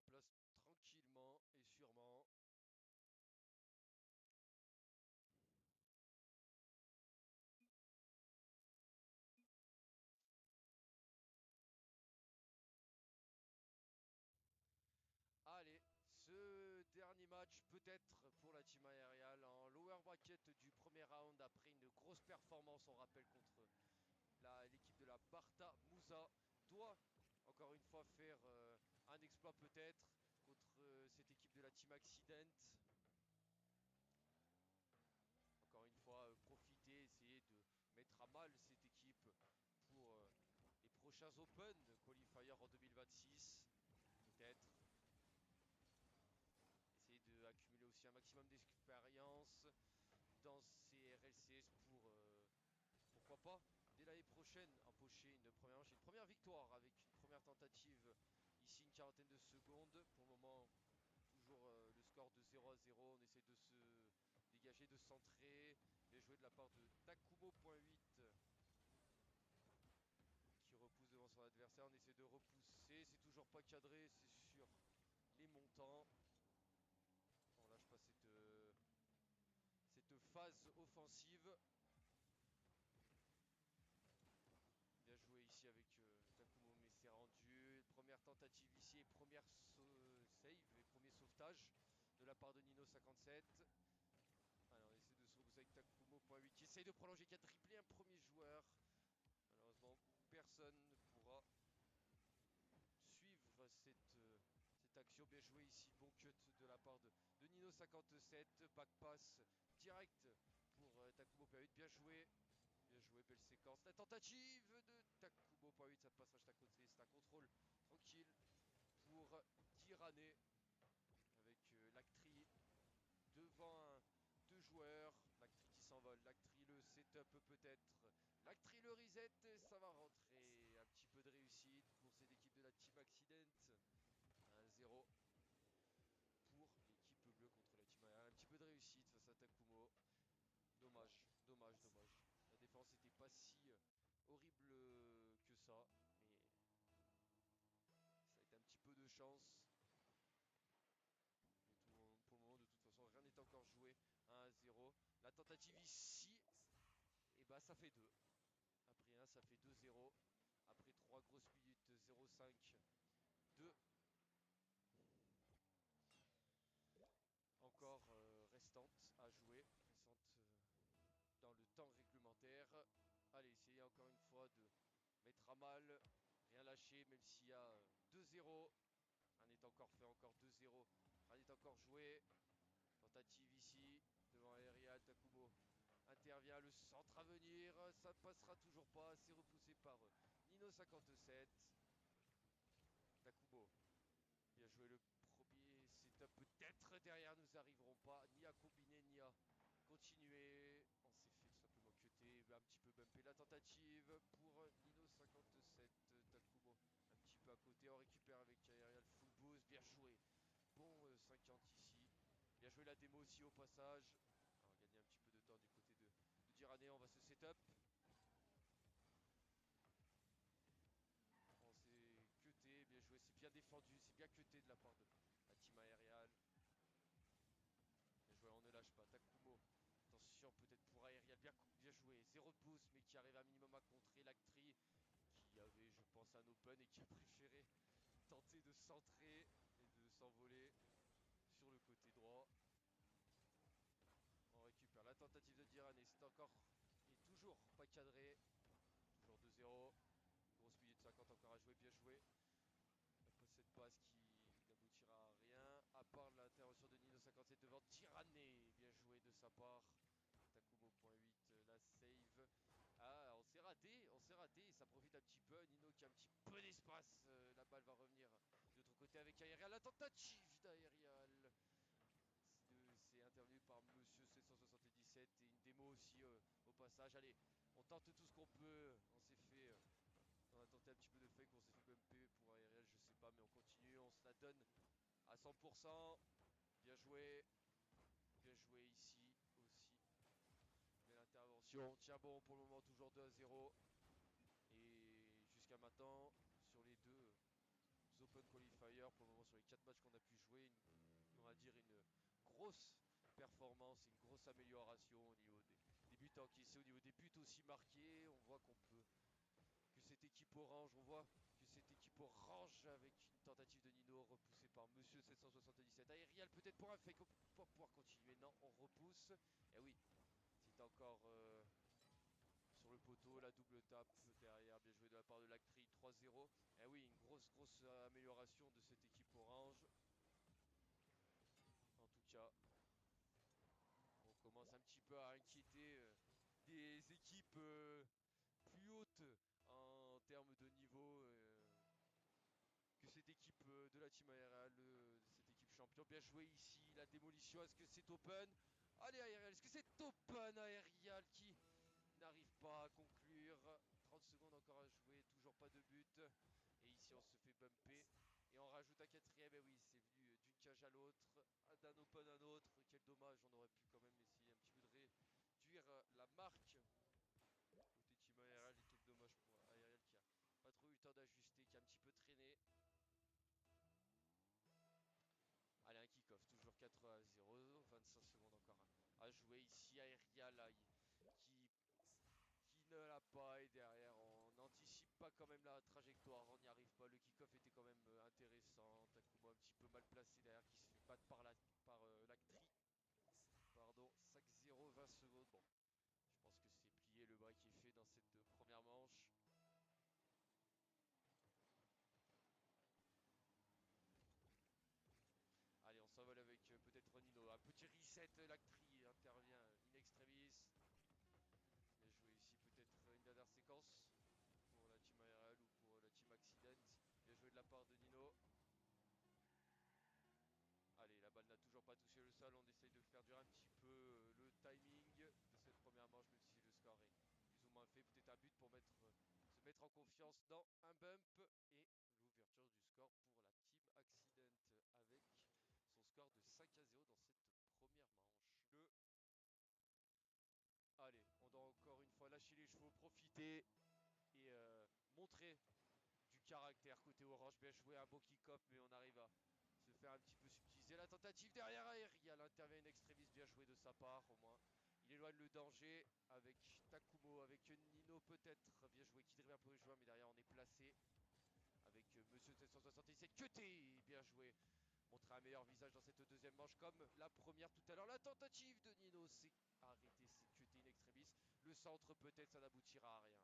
place tranquillement et sûrement. Allez, ce dernier match peut-être pour la team aériale en lower bracket du premier round après une grosse performance, on rappelle, contre l'équipe de la Barta Moussa, doit encore une fois faire un exploit peut-être contre cette équipe de la team Accident. Encore une fois, profiter, essayer de mettre à mal cette équipe pour les prochains Open Qualifier en 2026. Peut-être essayer d'accumuler aussi un maximum d'expérience dans ces RLCS pour, pourquoi pas, dès l'année prochaine, empocher une première manche, une première victoire avec une première tentative. Ici, une quarantaine de secondes. Pour le moment, toujours le score de 0-0. On essaie de se dégager, de centrer. Bien joué de la part de Takumo.8 qui repousse devant son adversaire. On essaie de repousser. C'est toujours pas cadré. C'est sur les montants. On lâche pas cette phase offensive. Bien joué ici avec Takumo, mais c'est rendu. Première tentative ici et première save et premier sauvetage de la part de Nino57. Alors on essaie de se repousser avec Takumo.8 qui essaye de prolonger, qui a triplé un premier joueur. Malheureusement, personne ne pourra suivre cette action. Bien joué ici, bon cut de la part de Nino57. Back pass direct pour Takumo.8. Bien joué. Bien joué, belle séquence. La tentative de Takumo.8, ça passe à côté. C'est un contrôle tranquille pour Tirane avec l'Actri devant deux joueurs. L'Actri qui s'envole, l'Actri le setup peut-être. L'Actri le reset, et ça va rentrer. Un petit peu de réussite pour cette équipe de la Team Accident. 1-0 pour l'équipe bleue contre la Team Air. Un petit peu de réussite face à Takumo. Dommage, dommage, dommage. La défense n'était pas si horrible que ça, mais ça a été un petit peu de chance. Mais pour le moment, de toute façon, rien n'est encore joué. 1-0. La tentative ici, et bah ça fait 2. Après 1, ça fait 2-0. Après 3 grosses minutes, 0-5, 2. Encore restantes à jouer. Restantes dans le temps réglementaire. Allez, essayez encore une fois de mettre à mal, rien lâcher, même s'il y a 2-0. Rien n'est encore fait, encore 2-0. Rien n'est encore joué. Tentative ici, devant Aerial. Takumo intervient, le centre à venir. Ça ne passera toujours pas, c'est repoussé par Nino57. Takumo, bien joué le premier setup. Peut-être derrière, nous n'arriverons pas ni à combiner, ni à continuer. On s'est fait tout simplement cutter, un petit peu bumper la tentative pour Nino57. Takumo un petit peu à côté, on récupère avec Aerial full boost, bien joué. Bon 50 ici, bien joué la démo aussi au passage. On va gagner un petit peu de temps du côté de Dirane, on va se setup. On s'est cuté, bien joué, c'est bien défendu, c'est bien cuté de la part de la team aériale. Bien joué, on ne lâche pas. Takumo, attention peut-être pour Aerial, bien joué. Zéro de boost, mais qui arrive un minimum à contrer l'Actri, qui avait, je pense, un open et qui a préféré tenter de centrer et de s'envoler sur le côté droit. On récupère la tentative de Dirane, c'est encore et toujours pas cadré. Toujours 2-0. Grosse minute 50 encore à jouer, bien joué. Cette passe qui n'aboutira à rien, à part l'intervention de Nino57 devant Tirane. Bien joué de sa part. Takumo.8, la save. Ah, on s'est raté, ça profite un petit peu. Nino qui a un petit peu d'espace. La balle va revenir de l'autre côté avec Aerial. La tentative d'Aerial. C'est intervenu par Monsieur 777 et une démo aussi au passage. Allez, on tente tout ce qu'on peut. On s'est fait. On a tenté un petit peu de fake, on s'est fait bumper pour Aerial, je sais pas, mais on continue, on se la donne à 100%. Bien joué. Bien joué ici aussi. Belle intervention. Tiens bon, pour le moment, toujours 2-0. Et jusqu'à maintenant, sur les deux Open Qualifiers, supérieur pour le moment sur les 4 matchs qu'on a pu jouer. On va dire une grosse performance, une grosse amélioration au niveau des buts encaissés, au niveau des buts aussi marqués. On voit que cette équipe orange, on voit que cette équipe orange avec une tentative de Nino repoussée par Monsieur 777. Aérial peut-être pour un fake pour pouvoir continuer. Non, on repousse. Et oui, c'est encore sur le poteau, la double tape derrière, bien joué de la part de l'Actri, 3-0. Et oui, une grosse amélioration de cette équipe orange. En tout cas, on commence un petit peu à inquiéter des équipes plus hautes en termes de niveau que cette équipe de la team ARL, cette équipe champion. Bien joué ici, la démolition, est-ce que c'est open? Allez ARL, est-ce que c'est open Aerial qui n'arrive pas à conclure? 30 secondes encore à jouer, toujours pas de but. Et ici on se fait bumper. Et on rajoute un quatrième, et oui c'est venu d'une cage à l'autre, d'un open à un autre. Quel dommage, on aurait pu quand même essayer un petit peu de réduire la marque côté team ARL. Et quel dommage pour ARL qui a pas trop eu le temps d'ajuster, qui a un petit peu traîné. Allez, un kick-off, toujours 4-0, 25 secondes encore à jouer ici. Aerial qui ne l'a pas, et derrière on n'anticipe pas quand même la trajectoire, on n'y arrive pas. Le kick-off était quand même intéressant. Takuma un petit peu mal placé derrière, qui se fait battre par l'Actri. Pardon, 5-0, 20 secondes. Bon, je pense que c'est plié le break qui est fait dans cette première manche. Allez, on s'envole avec peut-être Nino. Un petit reset, l'Actri intervient in extremis. Bien joué ici, peut-être une dernière séquence pour la team ARL ou pour la team Accident. Bien joué de la part de Nino. Allez, la balle n'a toujours pas touché le sol. On essaye de faire durer un petit peu le timing de cette première manche, même si le score est plus ou moins fait. Peut-être un but pour se mettre en confiance dans un bump. Et l'ouverture du score pour la team Accident avec son score de 5-0 dans cette première manche. Allez, on doit encore une fois lâcher les chevaux, profiter et montrer du caractère côté orange. Bien joué, un beau kick-off, mais on arrive à se faire un petit peu subtiliser. La tentative derrière Aerial intervient une extrémiste, bien joué de sa part au moins. Il éloigne le danger avec Takumo, avec Nino peut-être. Bien joué, qui devrait peu jouer, mais derrière on est placé avec Monsieur 777. Cuté, bien joué. Montrer un meilleur visage dans cette deuxième manche comme la première tout à l'heure. La tentative de Nino, c'est arrêté, c'est cuté in extremis. Le centre peut-être, ça n'aboutira à rien.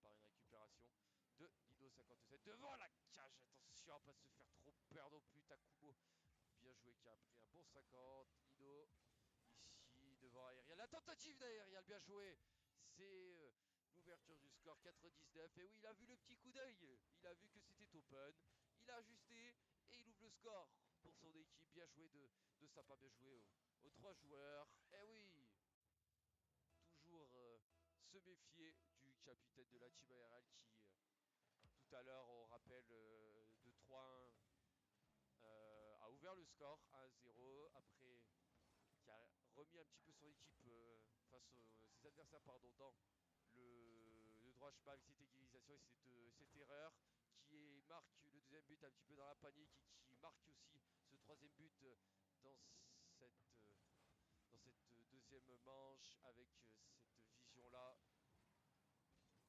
Par une récupération de Nino 57 devant la cage. Attention à pas se faire trop peur non plus. Takumo, bien joué, qui a pris un bon 50. Nino ici devant Aerial. La tentative d'Aerial, bien joué. C'est l'ouverture du score, 4-19. Et oui, il a vu le petit coup d'œil. Il a vu que c'était open. Il a ajusté et il ouvre le score pour son équipe. Bien joué de sa part, bien joué aux 3 joueurs. Et oui, toujours se méfier du capitaine de la team ARL qui, tout à l'heure, au rappel de 3-1, a ouvert le score 1-0 après, qui a remis un petit peu son équipe face à ses adversaires, pardon, dans le droit chemin avec cette égalisation et cette erreur marque le deuxième but un petit peu dans la panique, et qui marque aussi ce troisième but dans cette deuxième manche avec cette vision-là.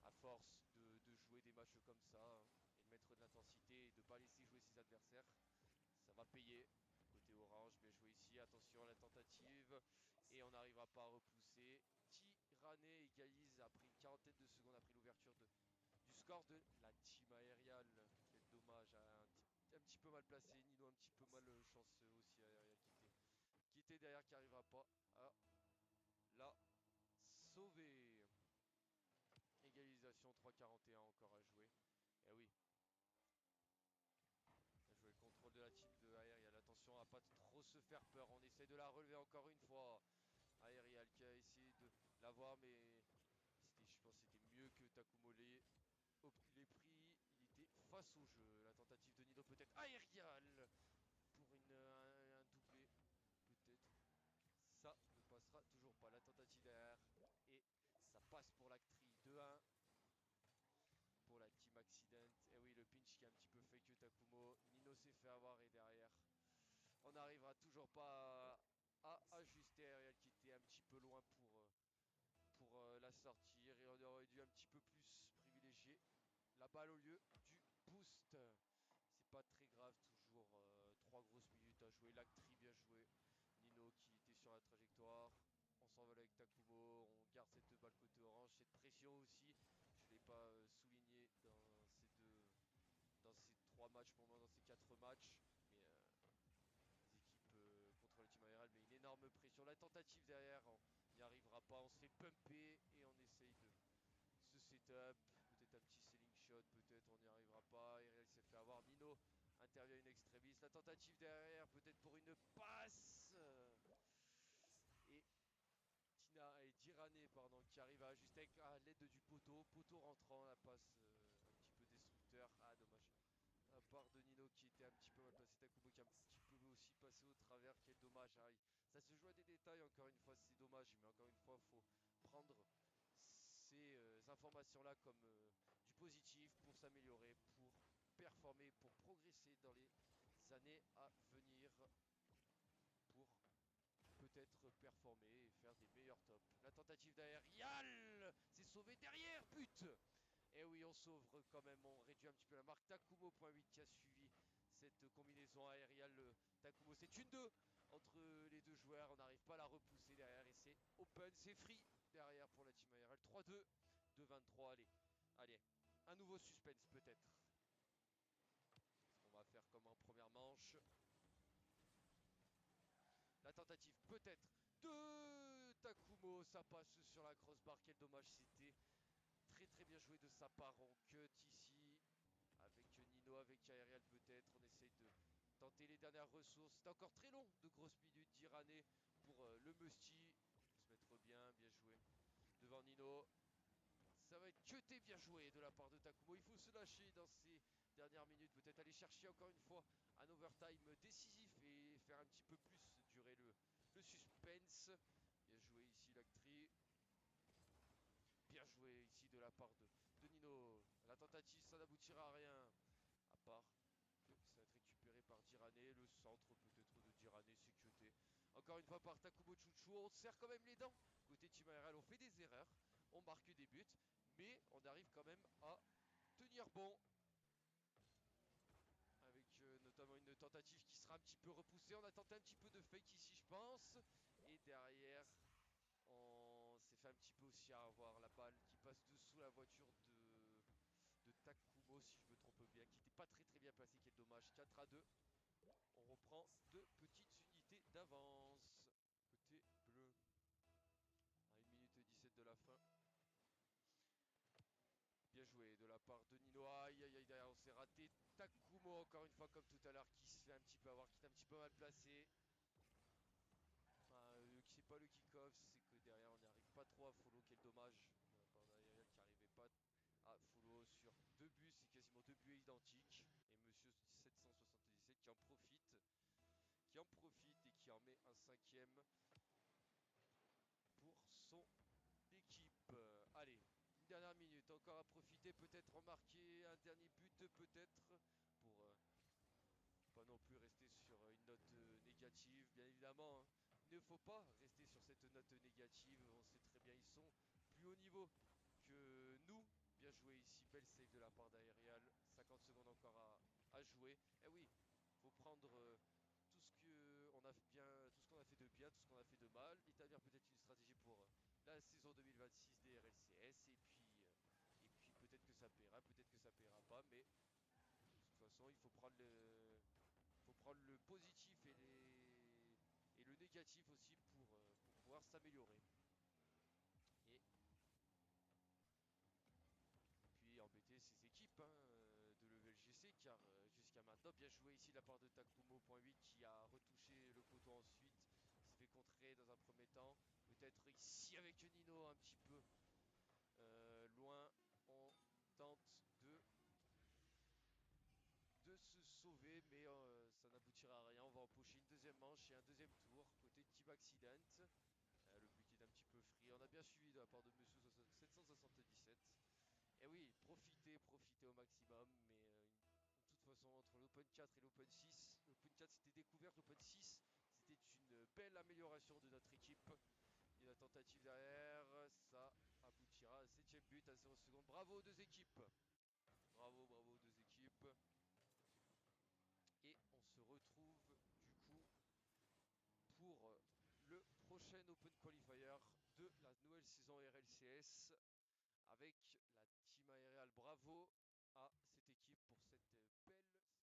À force de jouer des matchs comme ça, hein, et de mettre de l'intensité et de ne pas laisser jouer ses adversaires, ça va payer. Côté orange, bien joué ici, attention à la tentative, et on n'arrivera pas à repousser. Tyranné égalise après une quarantaine de secondes après l'ouverture du score de la team aériale. Quel dommage, hein, un petit peu mal placé, Nino un petit peu mal chanceux aussi, aérial qui était derrière, qui n'arrivera pas à la sauver. Égalisation, 3,41 encore à jouer. Et oui, bien joué le contrôle de la team de Aerial. Attention à pas trop se faire peur. On essaie de la relever encore une fois. Aerial qui a essayé de l'avoir, mais je pense que c'était mieux que Takumo l'ait pris. Il était face au jeu. La tentative de Nido peut-être. Aerial pour un doublé peut-être. Ça ne passera toujours pas. La tentative derrière. Et ça passe pour l'Actri. 2-1. Pour la team Accident. Et oui, le pinch qui est un petit peu fake Takumo. Nino s'est fait avoir et derrière, on n'arrivera toujours pas à ajuster. Ariel qui était un petit peu loin pour la sortir et on aurait dû un petit peu plus privilégier la balle au lieu du boost. C'est pas très grave, toujours 3 grosses minutes à jouer. L'actri bien joué. Nino qui était sur la trajectoire. On s'envole avec Takumo. On garde cette balle côté orange. Cette pression aussi. Je ne l'ai pas souligné dans ces 3 matchs pour moi, dans ces 4 matchs. Mais les équipes contre le team ARL. Mais une énorme pression. La tentative derrière, on n'y arrivera pas. On se fait pumper et on essaye de ce setup, peut-être un petit ceiling shot, peut-être on n'y arrivera pas. Ariel s'est fait avoir. Nino intervient une extremis. La tentative derrière, peut-être pour une passe. Et Tina et Dirane, pardon, qui arrive à ajuster à l'aide du poteau. Poteau rentrant, la passe un petit peu destructeur. Ah, dommage. À part de Nino qui était un petit peu mal placé. Takumo qui a un petit peu aussi passé au travers. Quel dommage. Ah, ça se joue à des détails, encore une fois, c'est dommage. Mais encore une fois, il faut prendre ces informations-là comme du positif pour s'améliorer, pour performer, pour progresser dans les années à venir, pour peut-être performer et faire des meilleurs tops. La tentative derrière, Yal c'est sauvé derrière, but. Et oui, on sauve quand même, on réduit un petit peu la marque. Takumo, point 8 qui a suivi cette combinaison aériale. Takumo, c'est une 2 entre les deux joueurs. On n'arrive pas à la repousser derrière et c'est open, c'est free derrière pour la team ARL. 3-2, 2-23, allez, un nouveau suspense peut-être. Ce qu'on va faire comme en première manche. La tentative peut-être de Takumo, ça passe sur la crossbar, quel dommage, c'était très très bien joué de sa part. On cut ici avec Nino, avec Aerial peut-être. On essaye de tenter les dernières ressources. C'est encore très long, de grosses minutes d'Irané pour le Musty. Se mettre bien, bien joué. Devant Nino, ça va être cuté, bien joué de la part de Takumo. Il faut se lâcher dans ces dernières minutes. Peut-être aller chercher encore une fois un overtime décisif et faire un petit peu plus durer le suspense. Bien joué ici l'actrice. Bien joué ici de la part de Nino. La tentative, ça n'aboutira à rien. À part que ça va être récupéré par Dirane. Le centre peut-être de Dirane, c'est cuté. Encore une fois par Takumo Chuchu. On serre quand même les dents. Côté Team ARL, on fait des erreurs. On marque des buts. Mais on arrive quand même à tenir bon. Avec notamment une tentative qui sera un petit peu repoussée. On a tenté un petit peu de fake ici, je pense. Et derrière, on s'est fait un petit peu aussi avoir la balle qui passe dessous la voiture de Takumo, si je me trompe bien, qui n'était pas très très bien placé. Quel dommage. 4-2. On reprend deux petites unités d'avance. Côté bleu. À 1 minute 17 de la fin. Bien joué de la part de Nino. Aïe aïe aïe, derrière on s'est raté. Takumo encore une fois comme tout à l'heure qui se fait un petit peu avoir, qui est un petit peu mal placé. C'est pas le kick-off, c'est que derrière on n'arrive pas trop à follow. Quel dommage de la part d'Ariel qui n'arrivait pas à follow sur 2 buts. C'est quasiment 2 buts identiques. Et monsieur 777 qui en profite et qui en met un 5e pour son équipe. Allez, une dernière minute encore à profiter, peut-être remarquer un dernier but, peut-être pour pas non plus rester sur une note négative, bien évidemment. Hein. Il ne faut pas rester sur cette note négative. On sait très bien, ils sont plus haut niveau que nous. Bien joué ici, belle save de la part d'Aerial. 50 secondes encore à jouer. Et oui, il faut prendre tout ce qu'on a bien, tout ce qu'on a fait de bien, tout ce qu'on a fait de mal, établir peut-être une stratégie pour la saison 2026 des RLCS. Et puis peut-être que ça paiera, peut-être que ça paiera pas, mais de toute façon, faut prendre le positif et le négatif aussi pour pouvoir s'améliorer. Et, et puis embêter ses équipes hein, de level GC car jusqu'à maintenant, bien joué ici de la part de Takumo, point 8 qui a retouché le poteau ensuite. Il s'est fait contrer dans un premier temps. Peut-être ici avec Nino un petit peu loin. On tente de se sauver, mais ça n'aboutira à rien. On va empocher une deuxième manche et un deuxième tour côté Team Accident. Le but est un petit peu free. On a bien suivi de la part de Monsieur 777. Et oui, profitez au maximum, mais de toute façon. comparaison entre l'Open 4 et l'Open 6. L'Open 4 c'était découverte, l'Open 6 c'était une belle amélioration de notre équipe. Et la tentative derrière, ça aboutira à 7ème but à 0 secondes. Bravo aux deux équipes. Bravo, bravo aux deux équipes. Et on se retrouve du coup pour le prochain Open Qualifier de la nouvelle saison RLCS avec la Team Aerial. Bravo à cette équipe pour cette belle